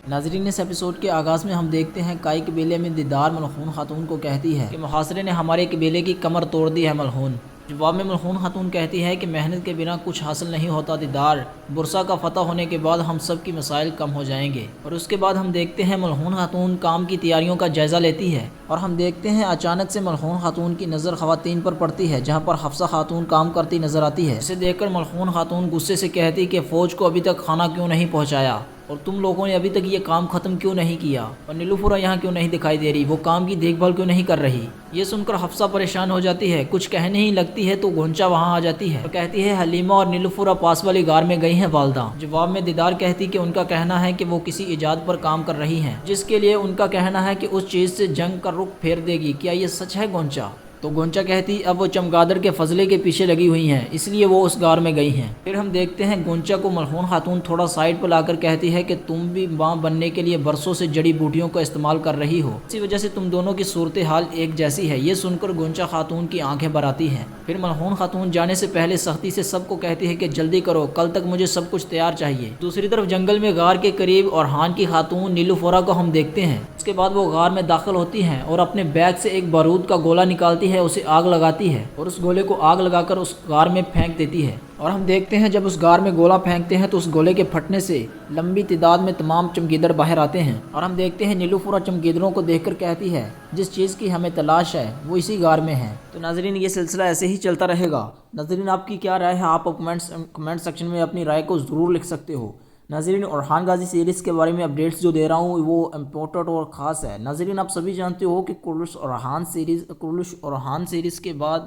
ناظرین، اس ایپیسوڈ کے آغاز میں ہم دیکھتے ہیں کائی قبیلے میں دیدار ملعون خاتون کو کہتی ہے کہ محاصرے نے ہمارے قبیلے کی کمر توڑ دی ہے ملعون۔ جواب میں ملعون خاتون کہتی ہے کہ محنت کے بنا کچھ حاصل نہیں ہوتا دیدار، برسا کا فتح ہونے کے بعد ہم سب کی مسائل کم ہو جائیں گے۔ اور اس کے بعد ہم دیکھتے ہیں ملعون خاتون کام کی تیاریوں کا جائزہ لیتی ہے، اور ہم دیکھتے ہیں اچانک سے ملعون خاتون کی نظر خواتین پر پڑتی ہے جہاں پر حفصہ خاتون کام کرتی نظر آتی ہے۔ اسے دیکھ کر ملعون خاتون غصے سے کہتی کہ فوج کو ابھی تک کھانا کیوں نہیں پہنچایا، اور تم لوگوں نے ابھی تک یہ کام ختم کیوں نہیں کیا، اور نیلوفر یہاں کیوں نہیں دکھائی دے رہی، وہ کام کی دیکھ بھال کیوں نہیں کر رہی۔ یہ سن کر حفصہ پریشان ہو جاتی ہے، کچھ کہنے ہی لگتی ہے تو غنچہ وہاں آ جاتی ہے اور کہتی ہے حلیمہ اور نیلوفر پاس والی غار میں گئی ہیں والدہ۔ جواب میں دیدار کہتی کہ ان کا کہنا ہے کہ وہ کسی ایجاد پر کام کر رہی ہیں جس کے لیے ان کا کہنا ہے کہ اس چیز سے جنگ کا رخ پھیر دے گی، کیا یہ سچ ہے غنچہ؟ تو غنچہ کہتی اب وہ چمگادڑ کے فضلے کے پیچھے لگی ہوئی ہیں، اس لیے وہ اس غار میں گئی ہیں۔ پھر ہم دیکھتے ہیں غنچہ کو ملعون خاتون تھوڑا سائڈ پر لا کر کہتی ہے کہ تم بھی ماں بننے کے لیے برسوں سے جڑی بوٹیوں کا استعمال کر رہی ہو، اسی وجہ سے تم دونوں کی صورتحال ایک جیسی ہے۔ یہ سن کر غنچہ خاتون کی آنکھیں بھر آتی ہیں۔ پھر ملعون خاتون جانے سے پہلے سختی سے سب کو کہتی ہے کہ جلدی کرو، کل تک مجھے سب کچھ تیار چاہیے۔ دوسری طرف جنگل میں غار کے قریب اورحان کی خاتون نیلوفر کو ہم دیکھتے ہیں۔ اس کے بعد وہ غار میں داخل ہوتی ہیں اور اپنے بیگ سے ایک بارود کا گولہ نکالتی ہے، اسے آگ لگاتی ہے اور اس گولے کو آگ لگا کر اس غار میں پھینک دیتی ہے۔ اور ہم دیکھتے ہیں جب اس غار میں گولہ پھینکتے ہیں تو اس گولے کے پھٹنے سے لمبی تعداد میں تمام چمگیدڑ باہر آتے ہیں، اور ہم دیکھتے ہیں نیلوفر چمگیدڑوں کو دیکھ کر کہتی ہے جس چیز کی ہمیں تلاش ہے وہ اسی غار میں ہے۔ تو ناظرین، یہ سلسلہ ایسے ہی چلتا رہے گا۔ ناظرین، آپ کی کیا رائے ہے؟ آپ کمنٹ سیکشن میں اپنی رائے کو ضرور لکھ سکتے ہو۔ ناظرین، اورحان غازی سیریز کے بارے میں اپڈیٹس جو دے رہا ہوں وہ امپورٹنٹ اور خاص ہے۔ ناظرین، آپ سبھی جانتے ہو کہ کرلش اورحان سیریز کے بعد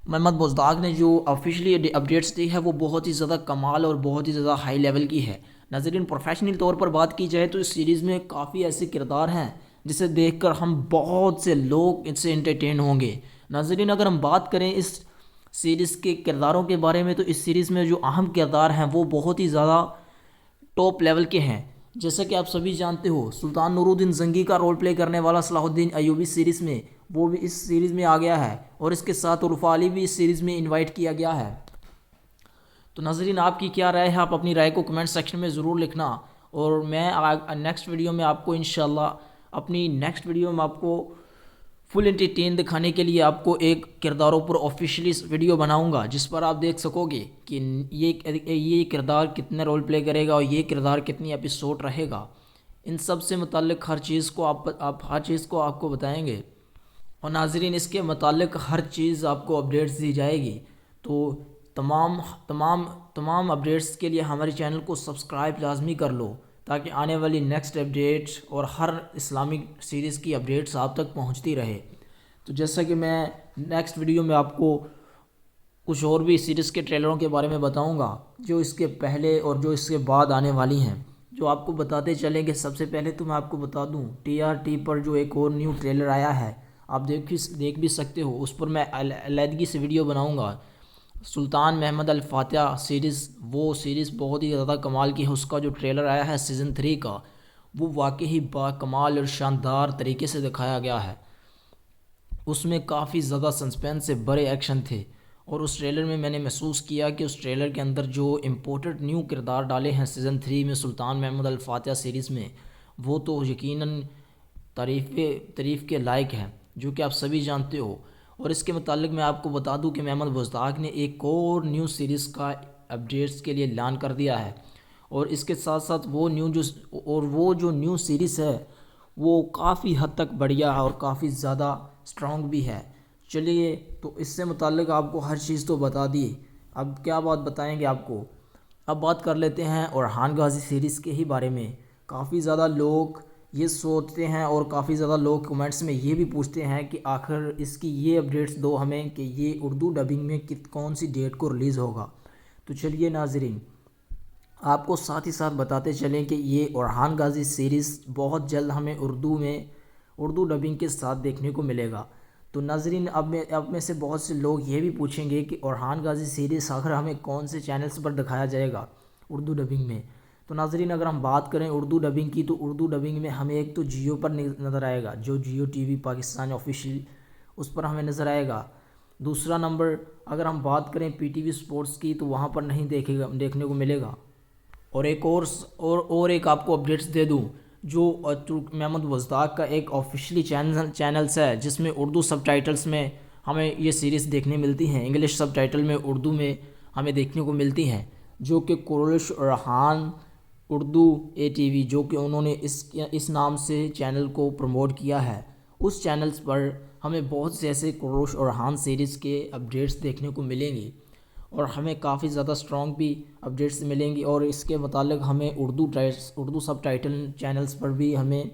محمد بزدار نے جو آفیشلی اپڈیٹس دی ہے وہ بہت ہی زیادہ کمال اور بہت ہی زیادہ ہائی لیول کی ہے۔ ناظرین، پروفیشنل طور پر بات کی جائے تو اس سیریز میں کافی ایسے کردار ہیں جسے دیکھ کر ہم بہت سے لوگ اس سے انٹرٹین ہوں گے۔ ناظرین، اگر ہم بات کریں اس سیریز کے کرداروں کے بارے میں تو اس سیریز میں جو اہم کردار ہیں وہ بہت ہی زیادہ ٹاپ لیول کے ہیں۔ جیسا کہ آپ سبھی جانتے ہو سلطان نور الدین زنگی کا رول پلے کرنے والا صلاح الدین ایوبی سیریز میں وہ بھی اس سیریز میں آ گیا ہے، اور اس کے ساتھ عرفہ علی بھی اس سیریز میں انوائٹ کیا گیا ہے۔ تو ناظرین، آپ کی کیا رائے ہے؟ آپ اپنی رائے کو کمنٹ سیکشن میں ضرور لکھنا، اور میں نیکسٹ ویڈیو میں آپ کو انشاءاللہ فل انٹرٹین دکھانے کے لیے آپ کو ایک کرداروں پر آفیشیلی ویڈیو بناؤں گا جس پر آپ دیکھ سکو گے کہ یہ کردار کتنے رول پلے کرے گا اور یہ کردار کتنی ایپیسوڈ رہے گا۔ ان سب سے متعلق ہر چیز کو آپ کو بتائیں گے، اور ناظرین اس کے متعلق ہر چیز آپ کو اپڈیٹس دی جائے گی۔ تو تمام اپڈیٹس کے لیے ہمارے چینل کو سبسکرائب لازمی کر لو تاکہ آنے والی نیکسٹ اپڈیٹ اور ہر اسلامک سیریز کی اپڈیٹس آپ تک پہنچتی رہے۔ تو جیسا کہ میں نیکسٹ ویڈیو میں آپ کو کچھ اور بھی سیریز کے ٹریلروں کے بارے میں بتاؤں گا جو اس کے پہلے اور جو اس کے بعد آنے والی ہیں، جو آپ کو بتاتے چلیں گے۔ سب سے پہلے تو میں آپ کو بتا دوں TRT پر جو ایک اور نیو ٹریلر آیا ہے، آپ دیکھ بھی سکتے ہو، اس پر میں علیحدگی سے ویڈیو بناؤں گا۔ سلطان محمد الفاتح سیریز، وہ سیریز بہت ہی زیادہ کمال کی ہے۔ اس کا جو ٹریلر آیا ہے سیزن 3 کا، وہ واقعی با کمال اور شاندار طریقے سے دکھایا گیا ہے۔ اس میں کافی زیادہ سسپینس سے بڑے ایکشن تھے، اور اس ٹریلر میں میں نے محسوس کیا کہ اس ٹریلر کے اندر جو امپورٹنٹ نیو کردار ڈالے ہیں سیزن 3 میں سلطان محمد الفاتح سیریز میں، وہ تو یقیناً تعریف کے لائق ہیں، جو کہ آپ سبھی جانتے ہو۔ اور اس کے متعلق میں آپ کو بتا دوں کہ محمد بزدار نے ایک اور نیو سیریز کا اپڈیٹس کے لیے اعلان کر دیا ہے، اور اس کے ساتھ ساتھ وہ جو نیو سیریز ہے وہ کافی حد تک بڑھیا ہے اور کافی زیادہ اسٹرانگ بھی ہے۔ چلیے، تو اس سے متعلق آپ کو ہر چیز تو بتا دی، اب کیا بات بتائیں گے آپ کو۔ اب بات کر لیتے ہیں اورحان غازی سیریز کے ہی بارے میں۔ کافی زیادہ لوگ یہ سوچتے ہیں اور کافی زیادہ لوگ کمنٹس میں یہ بھی پوچھتے ہیں کہ آخر اس کی یہ اپڈیٹس دو ہمیں کہ یہ اردو ڈبنگ میں کون سی ڈیٹ کو ریلیز ہوگا۔ تو چلیے ناظرین، آپ کو ساتھ ہی ساتھ بتاتے چلیں کہ یہ اورحان غازی سیریز بہت جلد ہمیں اردو ڈبنگ کے ساتھ دیکھنے کو ملے گا۔ تو ناظرین، اب میں سے بہت سے لوگ یہ بھی پوچھیں گے کہ اورحان غازی سیریز آخر ہمیں کون سے چینلز پر دکھایا جائے گا اردو ڈبنگ میں۔ تو ناظرین، اگر ہم بات کریں اردو ڈبنگ کی تو اردو ڈبنگ میں ہمیں ایک تو جیو پر نظر آئے گا، جو Geo T V Pakistan official, اس پر ہمیں نظر آئے گا۔ دوسرا نمبر، اگر ہم بات کریں PTV سپورٹس کی تو وہاں پر نہیں دیکھنے کو ملے گا۔ اور ایک آپ کو اپڈیٹس دے دوں، جو ترک محمد بزداق کا ایک آفیشلی چینلز ہے جس میں اردو سب ٹائٹلز میں ہمیں یہ سیریز دیکھنے ملتی ہیں، انگلش سب ٹائٹل میں اردو میں ہمیں دیکھنے کو ملتی ہیں، جو کہ قریش ارحان اردو ATV، جو کہ انہوں نے اس نام سے چینل کو پروموٹ کیا ہے، اس چینلز پر ہمیں بہت سے ایسے قریش ارحان سیریز کے اپڈیٹس دیکھنے کو ملیں گی، اور ہمیں کافی زیادہ سٹرونگ بھی اپڈیٹس ملیں گی، اور اس کے متعلق ہمیں اردو سب ٹائٹل چینلز پر بھی ہمیں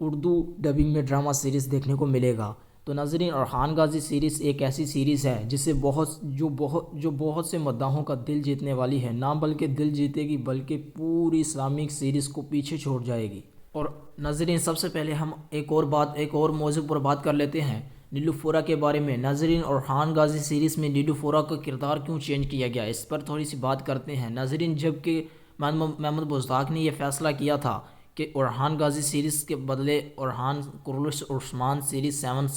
اردو ڈبنگ میں ڈرامہ سیریز دیکھنے کو ملے گا۔ تو ناظرین، ارحان غازی سیریز ایک ایسی سیریز ہے جسے بہت سے مداحوں کا دل جیتنے والی ہے، نہ بلکہ دل جیتے گی بلکہ پوری اسلامک سیریز کو پیچھے چھوڑ جائے گی۔ اور ناظرین، سب سے پہلے ہم ایک اور موضوع پر بات کر لیتے ہیں، نیلوفر کے بارے میں۔ ناظرین، ارحان غازی سیریز میں نیلوفر کا کردار کیوں چینج کیا گیا، اس پر تھوڑی سی بات کرتے ہیں۔ ناظرین، جب کہ محمد بزداق نے یہ فیصلہ کیا تھا کہ ارحان غازی سیریز کے بدلے قریش عثمان سیریز 7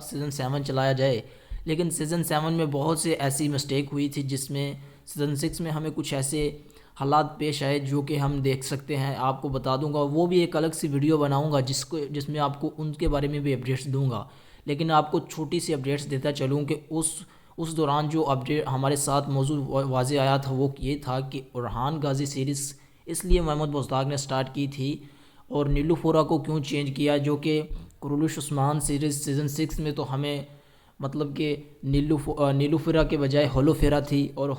سیزن چلایا جائے، لیکن سیزن 7 میں بہت سے ایسی مسٹیک ہوئی تھی، جس میں سیزن 6 میں ہمیں کچھ ایسے حالات پیش آئے جو کہ ہم دیکھ سکتے ہیں۔ آپ کو بتا دوں گا، وہ بھی ایک الگ سی ویڈیو بناؤں گا جس میں آپ کو ان کے بارے میں بھی اپڈیٹس دوں گا، لیکن آپ کو چھوٹی سی اپڈیٹس دیتا چلوں کہ اس دوران جو اپڈیٹ ہمارے ساتھ موضوع واضح آیا تھا وہ یہ تھا کہ ارحان غازی سیریز اس لیے محمد بزداق نے سٹارٹ کی تھی، اور نیلوفر کو کیوں چینج کیا، جو کہ قریش عثمان سیریز سیزن 6 میں تو ہمیں مطلب کہ نیلوفر کے بجائے ہولوفیرا تھی، اور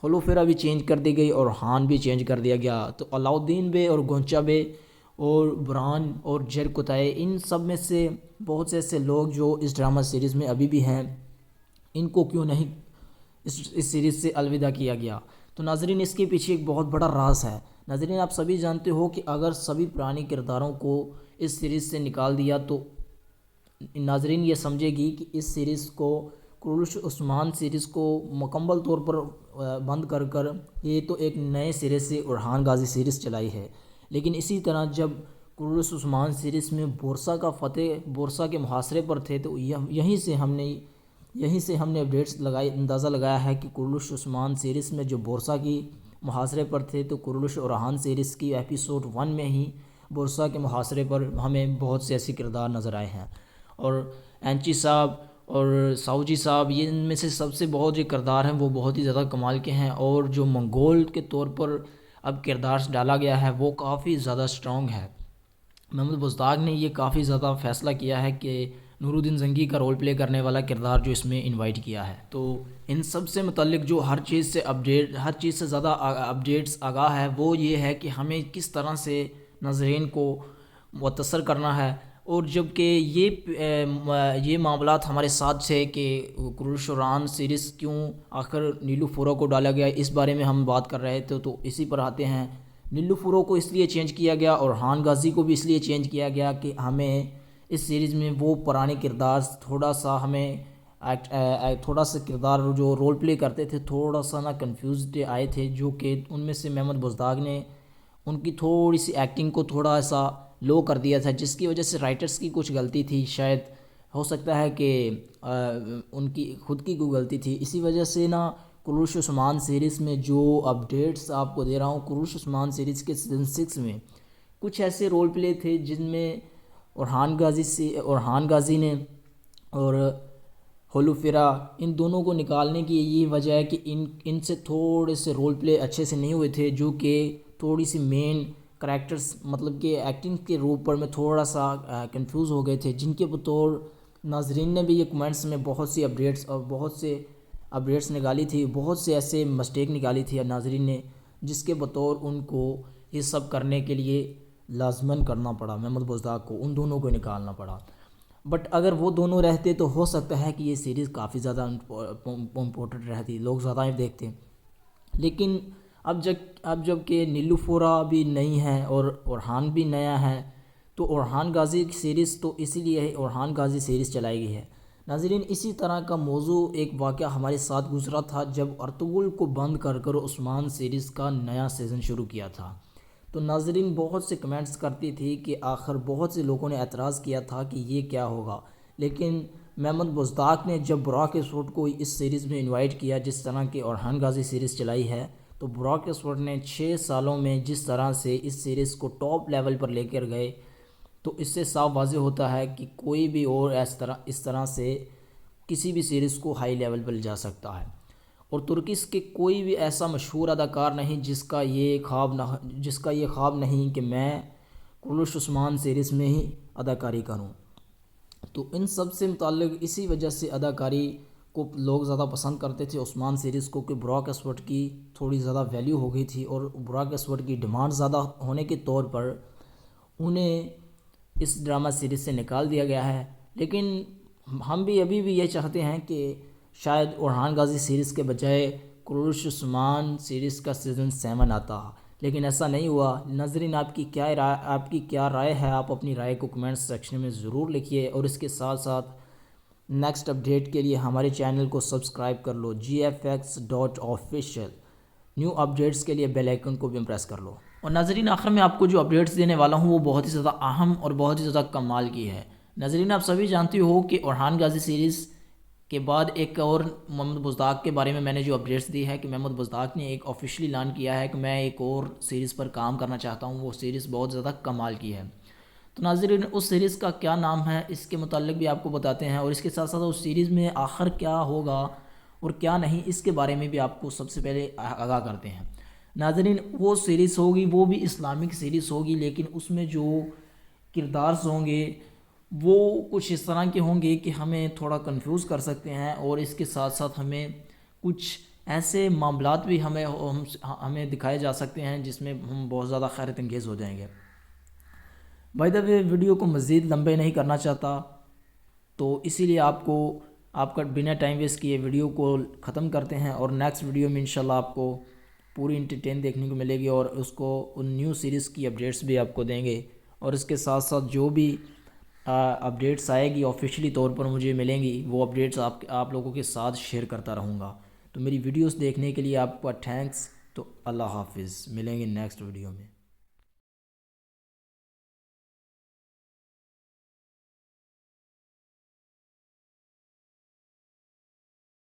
ہولوفیرا بھی چینج کر دی گئی اور ارحان بھی چینج کر دیا گیا۔ تو علاؤدین بے اور گونچا بے اور بران اور جرکتائے، ان سب میں سے بہت سے ایسے لوگ جو اس ڈرامہ سیریز میں ابھی بھی ہیں، ان کو کیوں نہیں اس سیریز سے الوداع کیا گیا۔ تو ناظرین، اس کے پیچھے ایک بہت بڑا راز ہے۔ ناظرین، آپ سبھی جانتے ہو کہ اگر سبھی پرانے کرداروں کو اس سیریز سے نکال دیا تو ناظرین یہ سمجھے گی کہ اس سیریز کو قریش عثمان سیریز کو مکمل طور پر بند کر یہ تو ایک نئے سرے سے ارحان غازی سیریز چلائی ہے۔ لیکن اسی طرح جب قریش عثمان سیریز میں بورسا کے محاصرے پر تھے، تو یہیں سے ہم نے اپڈیٹس اندازہ لگایا ہے کہ قریش عثمان سیریز میں جو بورسا کی محاصرے پر تھے، تو قریش ارحان سیریز کی ایپیسوڈ 1 میں ہی بورسا کے محاصرے پر ہمیں بہت سے ایسے کردار نظر آئے ہیں، اور اینچی صاحب اور ساؤجی صاحب، یہ ان میں سے سب سے بہت جو کردار ہیں وہ بہت ہی زیادہ کمال کے ہیں، اور جو منگول کے طور پر اب کردار ڈالا گیا ہے وہ کافی زیادہ سٹرونگ ہے۔ محمد بزداق نے یہ کافی زیادہ فیصلہ کیا ہے کہ نور الدین زنگی کا رول پلے کرنے والا کردار جو اس میں انوائٹ کیا ہے۔ تو ان سب سے متعلق جو ہر چیز سے زیادہ اپڈیٹس آگاہ ہے وہ یہ ہے کہ ہمیں کس طرح سے ناظرین کو متصر کرنا ہے، اور جب کہ یہ معاملات ہمارے ساتھ تھے کہ قریش ارحان سیریز کیوں آخر نیلوفر کو ڈالا گیا، اس بارے میں ہم بات کر رہے تھے، تو اسی پر آتے ہیں۔ نیلوفر کو اس لیے چینج کیا گیا اور ارحان غازی کو بھی اس لیے چینج کیا گیا کہ ہمیں اس سیریز میں وہ پرانے کردار تھوڑا سا کردار جو رول پلے کرتے تھے تھوڑا سا نہ کنفیوزڈ آئے تھے، جو کہ ان میں سے محمد بزداق نے ان کی تھوڑی سی ایکٹنگ کو تھوڑا سا لو کر دیا تھا، جس کی وجہ سے رائٹرز کی کچھ غلطی تھی، شاید ہو سکتا ہے کہ ان کی خود کی کوئی غلطی تھی، اسی وجہ سے نا قریش عثمان سیریز میں جو اپڈیٹس آپ کو دے رہا ہوں، قریش عثمان سیریز کے سیزن 6 میں کچھ ایسے رول پلے تھے جن میں ارحان غازی نے اور ہولوفیرا، ان دونوں کو نکالنے کی یہی وجہ ہے کہ ان سے تھوڑے سے رول پلے اچھے سے نہیں ہوئے تھے، جو کہ تھوڑی سی مین کریکٹرز مطلب کہ ایکٹنگ کے روپ پر میں تھوڑا سا کنفیوز ہو گئے تھے، جن کے بطور ناظرین نے بھی یہ کمنٹس میں بہت سی اپڈیٹس نکالی تھی، بہت سے ایسے مسٹیک نکالی تھی ناظرین نے، جس کے بطور ان کو یہ سب کرنے کے لیے لازماً کرنا پڑا، محمد بزداق کو ان دونوں کو نکالنا پڑا۔ بٹ اگر وہ دونوں رہتے تو ہو سکتا ہے کہ یہ سیریز کافی زیادہ امپورٹنٹ رہتی، لوگ زیادہ دیکھتے، لیکن اب جب کہ نیلوفر بھی نئی ہے اور ارحان بھی نیا ہے، تو ارحان غازی سیریز تو اسی لیے ارحان غازی سیریز چلائی گئی ہے۔ ناظرین، اسی طرح کا موضوع ایک واقعہ ہمارے ساتھ گزرا تھا جب ارطغرل کو بند کر عثمان سیریز کا نیا سیزن شروع کیا تھا، تو ناظرین بہت سے کمنٹس کرتی تھی کہ آخر بہت سے لوگوں نے اعتراض کیا تھا کہ یہ کیا ہوگا، لیکن محمد بزداق نے جب براک اسود کو اس سیریز میں انوائٹ کیا جس طرح کہ ارحان غازی سیریز چلائی ہے، تو براک ایسورتھ نے 6 سالوں میں جس طرح سے اس سیریز کو ٹاپ لیول پر لے کر گئے، تو اس سے صاف واضح ہوتا ہے کہ کوئی بھی اور اس طرح سے کسی بھی سیریز کو ہائی لیول پر لے جا سکتا ہے۔ اور ترکش کے کوئی بھی ایسا مشہور اداکار نہیں جس کا یہ خواب نہیں کہ میں کرولوس عثمان سیریز میں ہی اداکاری کروں۔ تو ان سب سے متعلق اسی وجہ سے اداکاری کو لوگ زیادہ پسند کرتے تھے عثمان سیریز کو، کہ براک ایسورتھ کی تھوڑی زیادہ ویلیو ہو گئی تھی، اور براک ایسورتھ کی ڈیمانڈ زیادہ ہونے کے طور پر انہیں اس ڈرامہ سیریز سے نکال دیا گیا ہے۔ لیکن ہم بھی ابھی بھی یہ چاہتے ہیں کہ شاید اورحان غازی سیریز کے بجائے کرولوس عثمان سیریز کا سیزن 7 آتا، لیکن ایسا نہیں ہوا۔ ناظرین، آپ کی کیا رائے ہے؟ آپ اپنی رائے کو کمنٹ سیکشن میں ضرور لکھیے، اور اس کے ساتھ ساتھ نیکسٹ اپڈیٹ کے لیے ہمارے چینل کو سبسکرائب کر لو gfx.official۔ نیو اپڈیٹس کے لیے بیل آئیکن کو بھی پریس کر لو۔ اور ناظرین، آخر میں آپ کو جو اپڈیٹس دینے والا ہوں وہ بہت ہی زیادہ اہم اور بہت ہی زیادہ کمال کی ہے۔ ناظرین، آپ سبھی جانتے ہو کہ اورحان غازی سیریز کے بعد ایک اور محمد بزداق کے بارے میں نے جو اپڈیٹس دی ہے کہ محمد بزداق نے ایک آفیشلی اعلان کیا ہے کہ میں ایک اور سیریز پر کام کرنا چاہتا ہوں، وہ سیریز بہت زیادہ کمال کی ہے۔ تو ناظرین، اس سیریز کا کیا نام ہے اس کے متعلق بھی آپ کو بتاتے ہیں، اور اس کے ساتھ ساتھ اس سیریز میں آخر کیا ہوگا اور کیا نہیں، اس کے بارے میں بھی آپ کو سب سے پہلے آگاہ کرتے ہیں۔ ناظرین، وہ سیریز ہوگی، وہ بھی اسلامک سیریز ہوگی، لیکن اس میں جو کردارز ہوں گے وہ کچھ اس طرح کے ہوں گے کہ ہمیں تھوڑا کنفیوز کر سکتے ہیں، اور اس کے ساتھ ساتھ ہمیں کچھ ایسے معاملات بھی ہمیں دکھائے جا سکتے ہیں جس میں ہم بہت زیادہ حیرت انگیز ہو جائیں گے۔ بائی دا وے، ویڈیو کو مزید لمبے نہیں کرنا چاہتا، تو اسی لیے آپ کا بنا ٹائم ویسٹ کیے ویڈیو کو ختم کرتے ہیں، اور نیکسٹ ویڈیو میں انشاءاللہ آپ کو پوری انٹرٹین دیکھنے کو ملے گی، اور اس کو ان نیو سیریز کی اپڈیٹس بھی آپ کو دیں گے، اور اس کے ساتھ ساتھ جو بھی اپڈیٹس آئے گی آفیشلی طور پر مجھے ملیں گی، وہ اپڈیٹس آپ لوگوں کے ساتھ شیئر کرتا رہوں گا۔ تو میری ویڈیوز دیکھنے کے لیے آپ کا تھینکس۔ تو اللہ حافظ، ملیں گے نیکسٹ ویڈیو میں۔